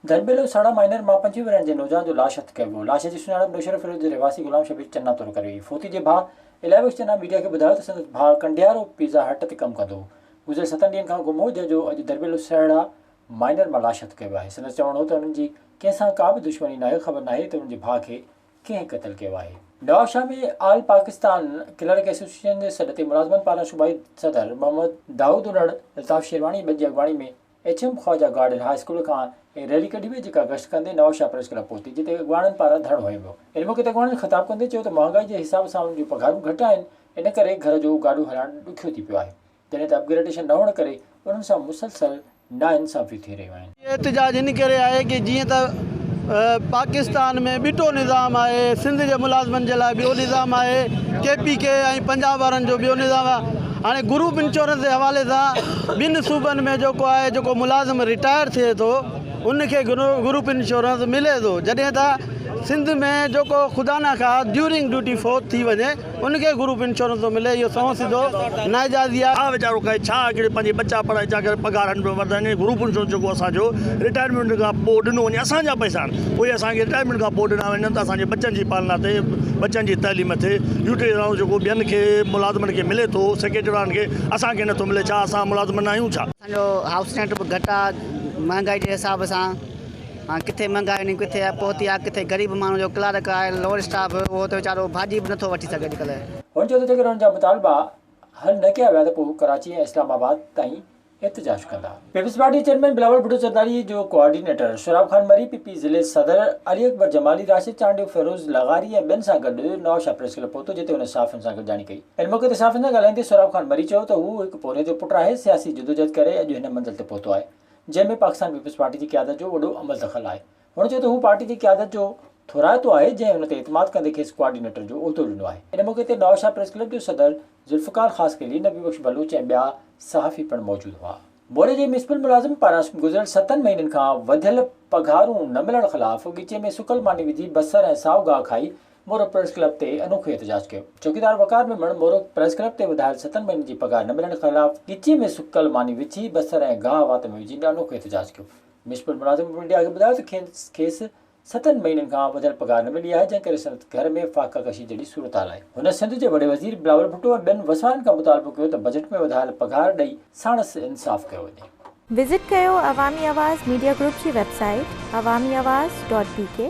दरबेलो साड़ा माइनर मां 25 वरनि जे नौजवान जो लाश हथ कयो वियो। लाश जी सुञाणप नौशर फिरोज जे रहवासी गुलाम शबीर चन्ना तौरु करे हुई। फोती जे भाउ इलाहिबख्श चन्ना मीडिया खे ॿुधायो त संदसि भाउ कंडियारो पिज़्ज़ा हट ते कमु कंदो हो। गुज़िरियल 7 ॾींहंनि खां गुम हो, जंहिंजो अॼु दरबेलो साड़ा माइनर मां लाश हथ कयो आहे। संदसि चवणो हो त उन्हनि जी कंहिंसां का बि दुश्मनी नाहे। ख़बर नाहे त उन्हनि जे भाउ खे कंहिं क़तल कयो आहे। नवाबशाह में आल पाकिस्तान क्लर्क एसोसिएशन जे सॾ ते मुलाज़िमनि पारां सूबाई सदर मोहम्मद दाऊद उलड़ अल्ताफ़ शेरवानी जी अॻवानी में HM Khawaja Garden High School खां रैली कढी वई, जेका गश्त कंदे नवाबशाह प्रेस क्लब पहुती, जिते अॻवाणनि पारां धरणो हयो वियो। इन मौक़े ते अॻवाणनि ख़िताब कंदे चयो त महांगाई जे हिसाब सां उन्हनि जूं पघारूं घटि आहिनि, इन करे घर जो गाॾो हलाइणु ॾुखियो थी पियो आहे। जॾहिं त अपग्रेडेशन न हुअण करे उन्हनि सां मुसलसल नाइंसाफ़ियूं थी रहियूं आहिनि। एहतिजाज इन करे आहे कि जीअं त पाकिस्तान में ॿिटो निज़ाम आहे, सिंध जे मुलाज़िमनि जे लाइ ॿियो निज़ाम आहे, KPK ऐं पंजाब वारनि जो ॿियो निज़ाम आहे। हाणे ग्रुप इंश्योरेंस जे हवाले सां ॿिनि सूबनि में जेको आहे, जेको मुलाज़िम रिटायर थिए थो उनखे ग्रुप इंश्योरेंस मिले थो, जॾहिं त सिंध में जेको ख़ुदा न ख़ास ड्यूरिंग ड्यूटी फोत थी वञे उनखे ग्रुप इंश्योरेंस थो मिले। इहो सौ सिधो नाइजाइज़ी आहे। छा वीचारो कहे, छा हिकिड़े पंहिंजे बच्चा पढ़ाए छा करे पघार वधाइनि। ग्रुप इंश्योरेंस जेको असांजो रिटायरमेंट खां पोइ ॾिनो वञे, असांजा पैसा आहिनि, उहे असांखे रिटायरमेंट खां पोइ ॾिना वञनि त असांजे बच्चनि जी पालना थिए, बच्चनि जी तइलीम थिए। यूटी जेको ॿियनि खे मुलाज़िमनि खे मिले थो, सेक्रेटरी वारनि खे असांखे नथो मिले। छा असां मुलाज़िम न आहियूं छा? असांजो हाउस रेंट बि घटि आहे महांगाई जे हिसाब सां। हाँ, किथे महांगाई किथे पहुती आहे, किथे ग़रीब माण्हू जो क्लर्क आहे, लोअर स्टाफ, उहो त वीचारो भाॼी बि नथो वठी सघे अॼुकल्ह। हुन चयो त जेकर हुन जा मुतालबा हल न कया विया त पोइ कराची ऐं इस्लामाबाद ताईं एहतिजाज कंदा। पीपल्स पार्टी चेयरमैन बिलावल भुट्टो ज़रदारी जो कोऑर्डिनेटर सोराब खान मरी, PP ज़िले सदर अली अकबर जमाली, राशिद चांडियो, फिरोज़ लगारी ऐं ॿियनि सां गॾु नवाबशाह प्रेस क्लब पहुतो, जिते हुन साफ़ियुनि सां गॾिजाणी कई। इन मौक़े ते साफ़ियुनि सां ॻाल्हाईंदे सोराब खान मरी चयो त हू हिकु पोरे जो पुटु आहे, सियासी जदोजहद करे अॼु हिन मंज़िल ते पहुतो आहे, जंहिंमें पाकिस्तान पीपल्स पार्टी जी क़यादत जो वॾो अमल दख़ल आहे। हुन चयो त हू पार्टी जी क़यादत जो थोराइतो आहे, जंहिं हुन ते एतमाद कंदे खेसि कोऑर्डिनेटर जो उहिदो ॾिनो आहे। इन मौक़े ते नवाबशाह प्रेस क्लब जो सदर ज़ुल्फ़िकार ख़ासकेली, नबी बख्श बलूच ऐं ॿिया सहाफ़ी पिणु मौजूदु हुआ। मोरे जे म्यूनिसिपल मुलाज़िम पारां गुज़िरियल 7 महीननि खां वधियल पघारूं न मिलण ख़िलाफ़ ॻिचे में सुकल मानी विझी बसर ऐं साओ गाह खाई मोरो प्रेस क्लब ते अनोखो एहतिजाज कयो। चौकीदार वकार में मोरो प्रेस क्लब ते ॿुधायल 7 महीननि जी पघार न मिलण ख़िलाफ़ ॻिचे में सुकल मानी विझी बसर ऐं गाह वात में विझी अनोखो एहतिजाज कयो। म्यूनिसिपल मुलाज़िम मीडिया खे ॿुधायो त खेसि 7 महीननि खां वधियल पघार न मिली आहे, जंहिं करे संदसि घर में फाका कशी जहिड़ी सूरत हाल आहे। हुन सिंध जे वॾे वज़ीर बिलावल भुट्टो ऐं ॿियनि वसाइनि खां मुतालबो कयो त बजट में वधायल पघार ॾेई साणसि इंसाफ़ कयो वञे। विज़िट कयो अवामी आवाज़ मीडिया ग्रुप जी वेबसाइट awamiawaz.pk।